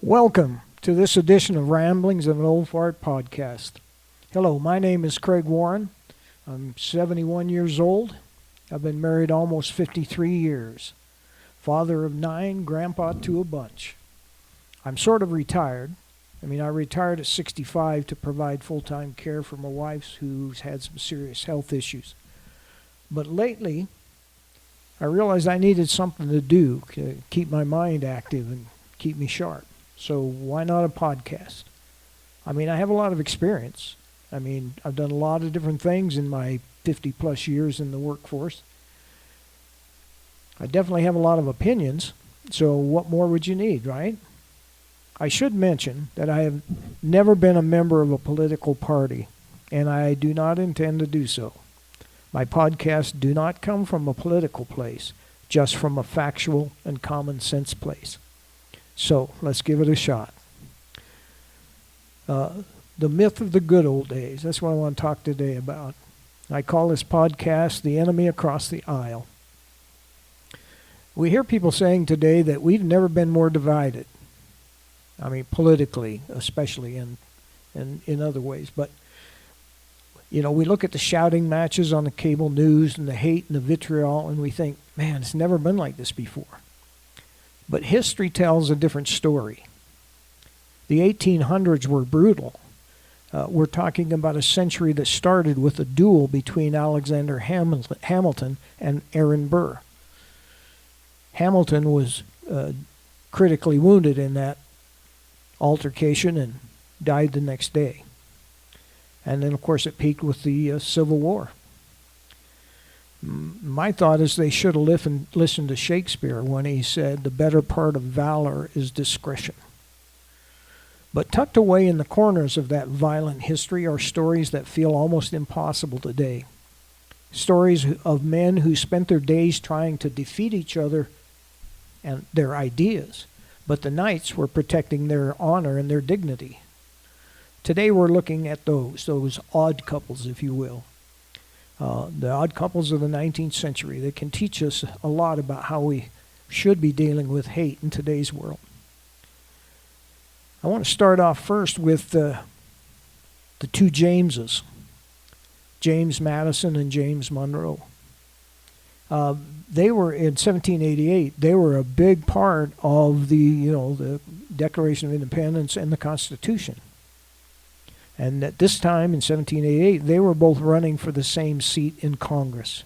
Welcome to this edition of Ramblings of an Old Fart Podcast. Hello, my name is Craig Warren. I'm 71 years old. I've been married almost 53 years. Father of 9, grandpa to a bunch. I'm sort of retired. I retired at 65 to provide full-time care for my wife who's had some serious health issues. But lately, I realized I needed something to do to keep my mind active and keep me sharp. So why not a podcast? I have a lot of experience. I've done a lot of different things in my 50-plus years in the workforce. I definitely have a lot of opinions, so what more would you need, right? I should mention that I have never been a member of a political party, and I do not intend to do so. My podcasts do not come from a political place, just from a factual and common sense place. So, let's give it a shot. The myth of the good old days. That's what I want to talk today about. I call this podcast The Enemy Across the Aisle. We hear people saying today that we've never been more divided. Politically, especially, and in other ways. But, we look at the shouting matches on the cable news and the hate and the vitriol, and we think, man, it's never been like this before. But history tells a different story. The 1800s were brutal. We're talking about a century that started with a duel between Alexander Hamilton and Aaron Burr. Hamilton was critically wounded in that altercation and died the next day. And then, of course, it peaked with the Civil War. My thought is they should have listened to Shakespeare when he said the better part of valor is discretion. But tucked away in the corners of that violent history are stories that feel almost impossible today. Stories of men who spent their days trying to defeat each other and their ideas, but the knights were protecting their honor and their dignity. Today we're looking at those odd couples, if you will. The odd couples of the 19th century that can teach us a lot about how we should be dealing with hate in today's world. I want to start off first with the two Jameses, James Madison and James Monroe. They were in 1788. They were a big part of the Declaration of Independence and the Constitution. And at this time, in 1788, they were both running for the same seat in Congress.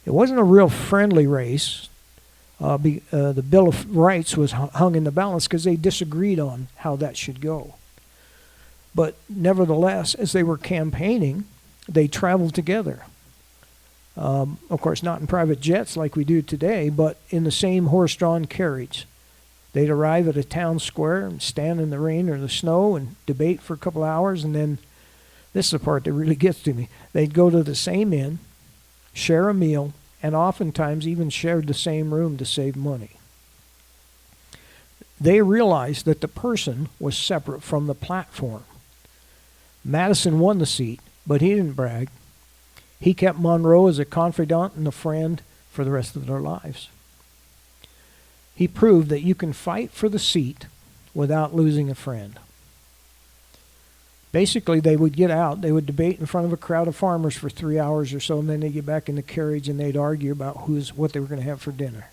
It wasn't a real friendly race. The Bill of Rights was hung in the balance because they disagreed on how that should go. But nevertheless, as they were campaigning, they traveled together. Of course, not in private jets like we do today, but in the same horse-drawn carriage. They'd arrive at a town square and stand in the rain or the snow and debate for a couple hours, and then, this is the part that really gets to me, they'd go to the same inn, share a meal, and oftentimes even shared the same room to save money. They realized that the person was separate from the platform. Madison won the seat, but he didn't brag. He kept Monroe as a confidant and a friend for the rest of their lives. He proved that you can fight for the seat without losing a friend. Basically, they would get out, they would debate in front of a crowd of farmers for 3 hours or so, and then they'd get back in the carriage and they'd argue about what they were going to have for dinner.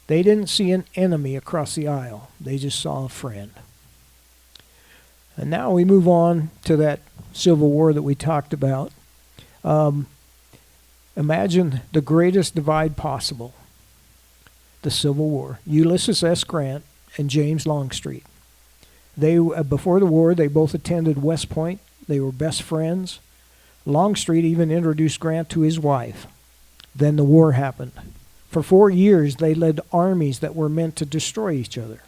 They didn't see an enemy across the aisle. They just saw a friend. And now we move on to that Civil War that we talked about. Imagine the greatest divide possible. The Civil War. Ulysses S. Grant and James Longstreet. Before the war, they both attended West Point. They were best friends. Longstreet even introduced Grant to his wife. Then the war happened. For 4 years, they led armies that were meant to destroy each other.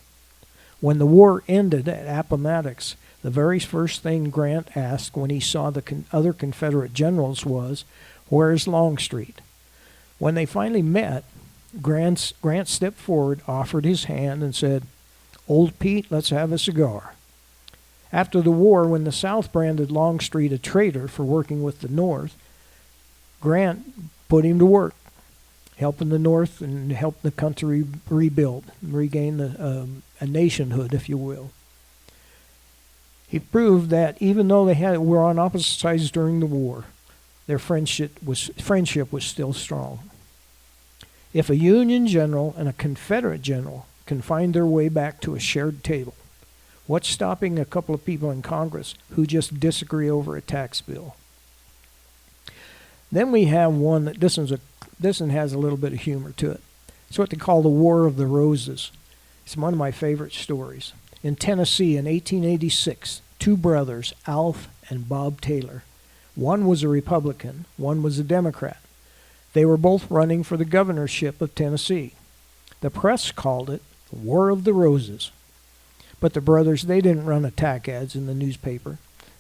When the war ended at Appomattox, the very first thing Grant asked when he saw the other Confederate generals was, "Where's Longstreet?" When they finally met, Grant stepped forward, offered his hand, and said, "Old Pete, let's have a cigar." After the war, when the South branded Longstreet a traitor for working with the North, Grant put him to work. helping the North and helping the country rebuild, regain a nationhood, if you will. He proved that even though were on opposite sides during the war, their friendship was still strong. If a Union general and a Confederate general can find their way back to a shared table, what's stopping a couple of people in Congress who just disagree over a tax bill? Then we have one that this one has a little bit of humor to it. It's what they call the War of the Roses. It's one of my favorite stories. In Tennessee in 1886, two brothers, Alf and Bob Taylor. One was a Republican, one was a Democrat. They were both running for the governorship of Tennessee. The press called it the War of the Roses. But the brothers, they didn't run attack ads in the newspaper.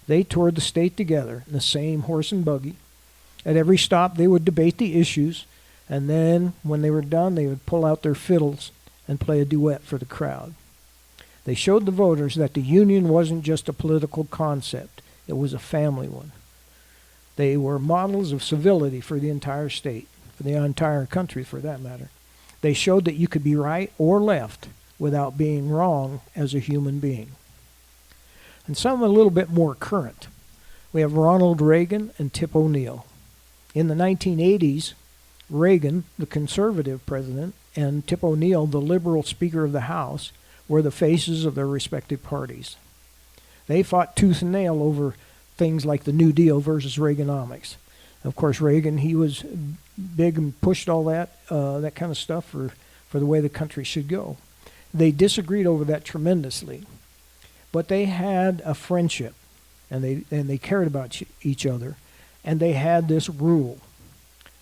They toured the state together in the same horse and buggy. At every stop, they would debate the issues, and then, when they were done, they would pull out their fiddles and play a duet for the crowd. They showed the voters that the Union wasn't just a political concept. It was a family one. They were models of civility for the entire state, for the entire country, for that matter. They showed that you could be right or left without being wrong as a human being. And some a little bit more current. We have Ronald Reagan and Tip O'Neill. In the 1980s, Reagan, the conservative president, and Tip O'Neill, the liberal Speaker of the House, were the faces of their respective parties. They fought tooth and nail over things like the New Deal versus Reaganomics. Of course, Reagan, he was big and pushed all that kind of stuff for the way the country should go. They disagreed over that tremendously, but they had a friendship, and they cared about each other, and they had this rule.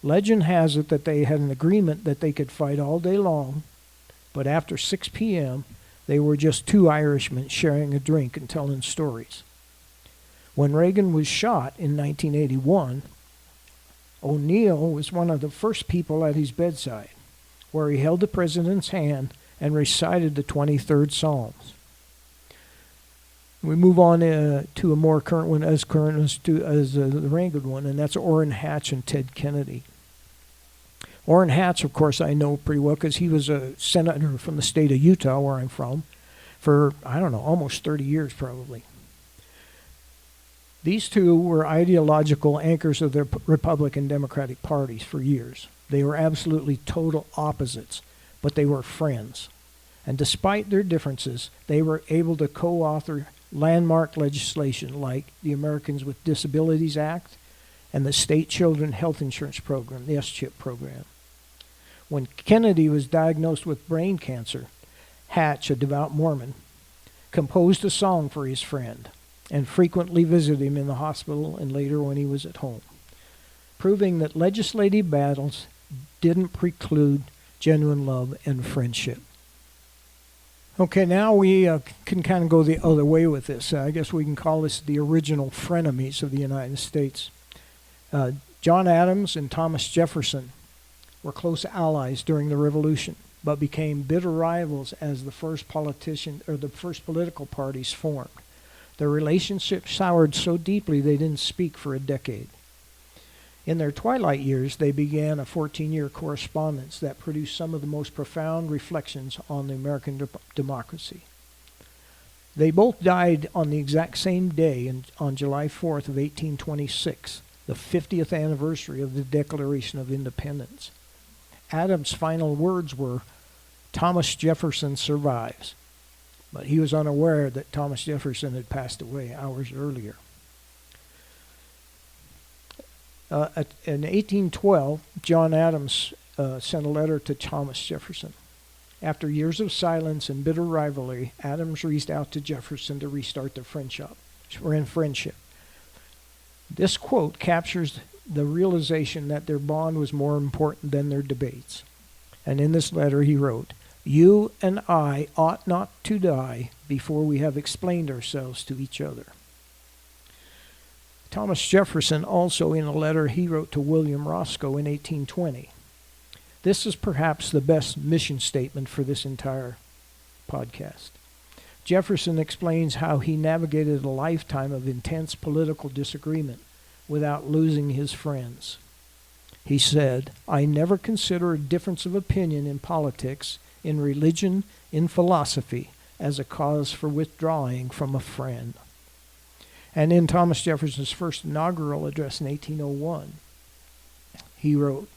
Legend has it that they had an agreement that they could fight all day long, but after 6 p.m., they were just two Irishmen sharing a drink and telling stories. When Reagan was shot in 1981, O'Neill was one of the first people at his bedside, where he held the president's hand and recited the 23rd Psalms. We move on to a more current one, as current as the Reagan one, and that's Orrin Hatch and Ted Kennedy. Orrin Hatch, of course, I know pretty well because he was a senator from the state of Utah, where I'm from, for, almost 30 years probably. These two were ideological anchors of the Republican Democratic parties for years. They were absolutely total opposites, but they were friends. And despite their differences, they were able to co-author landmark legislation like the Americans with Disabilities Act and the State Children Health Insurance Program, the SCHIP program. When Kennedy was diagnosed with brain cancer, Hatch, a devout Mormon, composed a song for his friend and frequently visited him in the hospital and later when he was at home, proving that legislative battles didn't preclude genuine love and friendship. Okay, now we can kind of go the other way with this. I guess we can call this the original frenemies of the United States. John Adams and Thomas Jefferson were close allies during the Revolution, but became bitter rivals as the first political parties formed. Their relationship soured so deeply they didn't speak for a decade. In their twilight years, they began a 14-year correspondence that produced some of the most profound reflections on the American democracy. They both died on the exact same day on July 4th of 1826, the 50th anniversary of the Declaration of Independence. Adams' final words were, "Thomas Jefferson survives," but he was unaware that Thomas Jefferson had passed away hours earlier. In 1812, John Adams sent a letter to Thomas Jefferson. After years of silence and bitter rivalry, Adams reached out to Jefferson to restart their friendship. This quote captures the realization that their bond was more important than their debates. And in this letter he wrote, "You and I ought not to die before we have explained ourselves to each other." Thomas Jefferson also, in a letter he wrote to William Roscoe in 1820. This is perhaps the best mission statement for this entire podcast. Jefferson explains how he navigated a lifetime of intense political disagreement without losing his friends. He said, "I never consider a difference of opinion in politics, in religion, in philosophy, as a cause for withdrawing from a friend." And in Thomas Jefferson's first inaugural address in 1801, he wrote,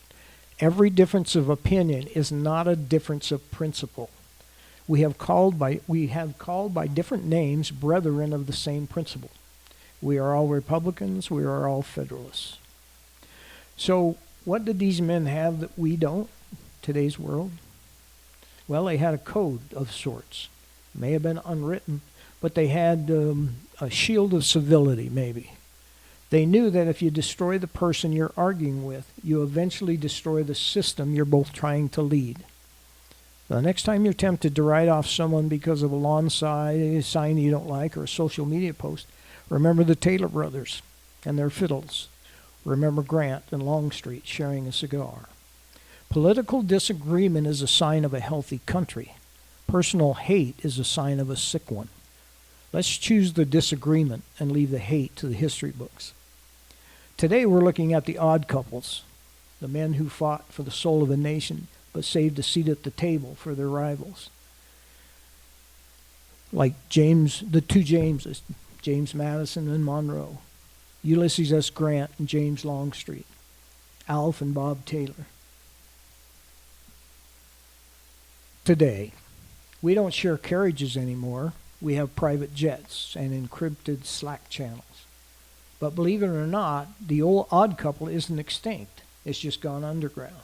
"Every difference of opinion is not a difference of principle. We have called by different names brethren of the same principle. We are all Republicans, we are all Federalists." So what did these men have that we don't, today's world? Well, they had a code of sorts. May have been unwritten, but they had a shield of civility, maybe. They knew that if you destroy the person you're arguing with, you eventually destroy the system you're both trying to lead. The next time you're tempted to write off someone because of a lawn sign you don't like or a social media post, remember the Taylor brothers and their fiddles. Remember Grant and Longstreet sharing a cigar. Political disagreement is a sign of a healthy country. Personal hate is a sign of a sick one. Let's choose the disagreement and leave the hate to the history books. Today we're looking at the odd couples, the men who fought for the soul of a nation but saved a seat at the table for their rivals. Like the two Jameses, James Madison and Monroe, Ulysses S. Grant and James Longstreet, Alf and Bob Taylor. Today, we don't share carriages anymore. We have private jets and encrypted Slack channels. But believe it or not, the old odd couple isn't extinct. It's just gone underground.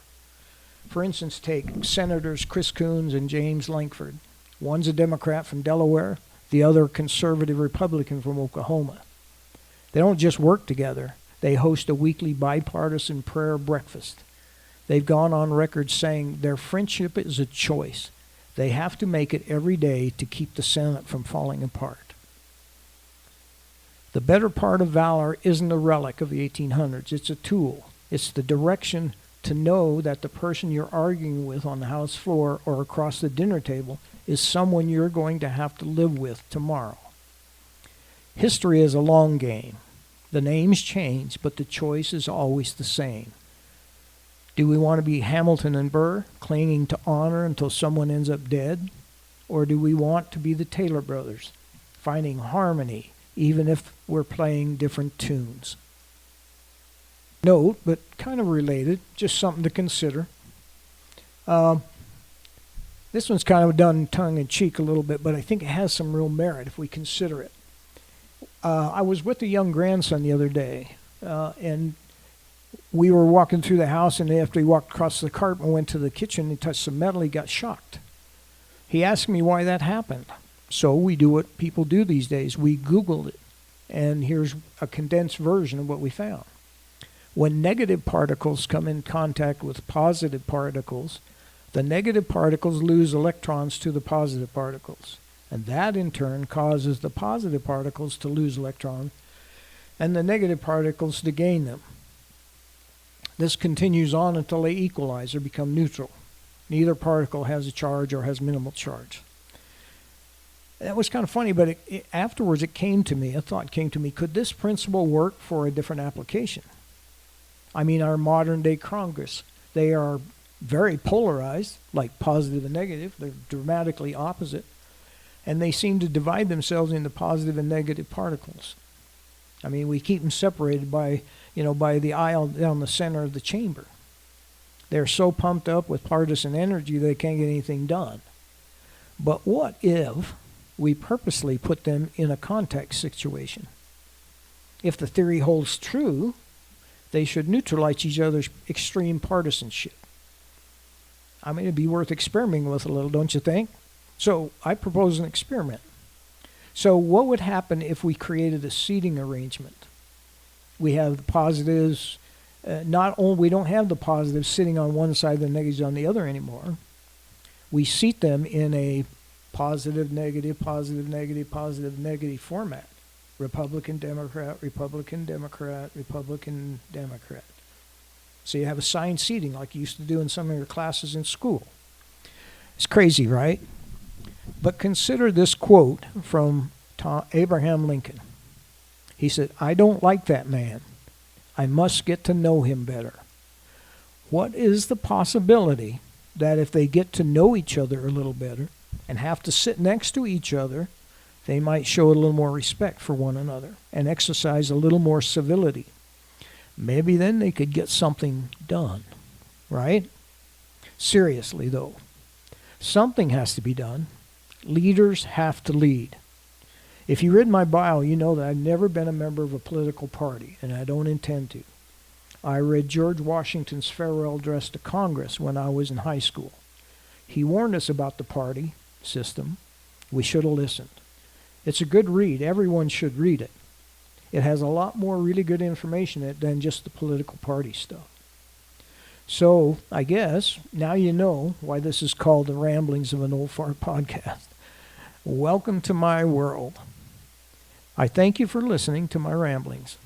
For instance, take Senators Chris Coons and James Lankford. One's a Democrat from Delaware, the other a conservative Republican from Oklahoma. They don't just work together. They host a weekly bipartisan prayer breakfast. They've gone on record saying their friendship is a choice. They have to make it every day to keep the Senate from falling apart. The better part of valor isn't a relic of the 1800s. It's a tool. It's the direction to know that the person you're arguing with on the House floor or across the dinner table is someone you're going to have to live with tomorrow. History is a long game. The names change, but the choice is always the same. Do we want to be Hamilton and Burr, clinging to honor until someone ends up dead? Or do we want to be the Taylor brothers, finding harmony even if we're playing different tunes? Note, but kind of related, just something to consider. This one's kind of done tongue-in-cheek a little bit, but I think it has some real merit if we consider it. I was with a young grandson the other day, and we were walking through the house, and after he walked across the carpet and went to the kitchen and touched some metal, he got shocked. He asked me why that happened. So we do what people do these days. We Googled it, and here's a condensed version of what we found. When negative particles come in contact with positive particles, the negative particles lose electrons to the positive particles. And that in turn causes the positive particles to lose electrons and the negative particles to gain them. This continues on until they equalize or become neutral. Neither particle has a charge or has minimal charge. That was kind of funny, but afterwards a thought came to me, could this principle work for a different application? I mean, our modern day Congress, they are very polarized, like positive and negative. They're dramatically opposite. And they seem to divide themselves into positive and negative particles. I mean, we keep them separated by the aisle down the center of the chamber. They're so pumped up with partisan energy they can't get anything done. But what if we purposely put them in a contact situation? If the theory holds true, they should neutralize each other's extreme partisanship. I mean, it'd be worth experimenting with a little, don't you think? So I propose an experiment. So what would happen if we created a seating arrangement? We have the positives. We don't have the positives sitting on one side, the negatives on the other anymore. We seat them in a positive, negative, positive, negative, positive, negative format. Republican, Democrat, Republican, Democrat, Republican, Democrat. So you have assigned seating like you used to do in some of your classes in school. It's crazy, right? But consider this quote from Abraham Lincoln. He said, "I don't like that man. I must get to know him better. What is the possibility that if they get to know each other a little better and have to sit next to each other, they might show a little more respect for one another and exercise a little more civility? Maybe then they could get something done, right? Seriously, though, something has to be done. Leaders have to lead. If you read my bio, you know that I've never been a member of a political party, and I don't intend to. I read George Washington's farewell address to Congress when I was in high school. He warned us about the party system. We should have listened. It's a good read. Everyone should read it. It has a lot more really good information in it than just the political party stuff. So, I guess, now you know why this is called the Ramblings of an Old Fart Podcast. Welcome to my world. I thank you for listening to my ramblings,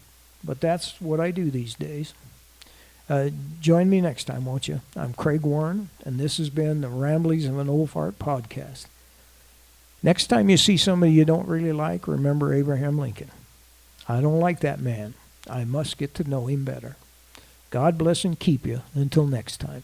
but that's what I do these days. Join me next time, won't you? I'm Craig Warren, and this has been the Ramblings of an Old Fart Podcast. Next time you see somebody you don't really like, remember Abraham Lincoln. I don't like that man. I must get to know him better. God bless and keep you until next time.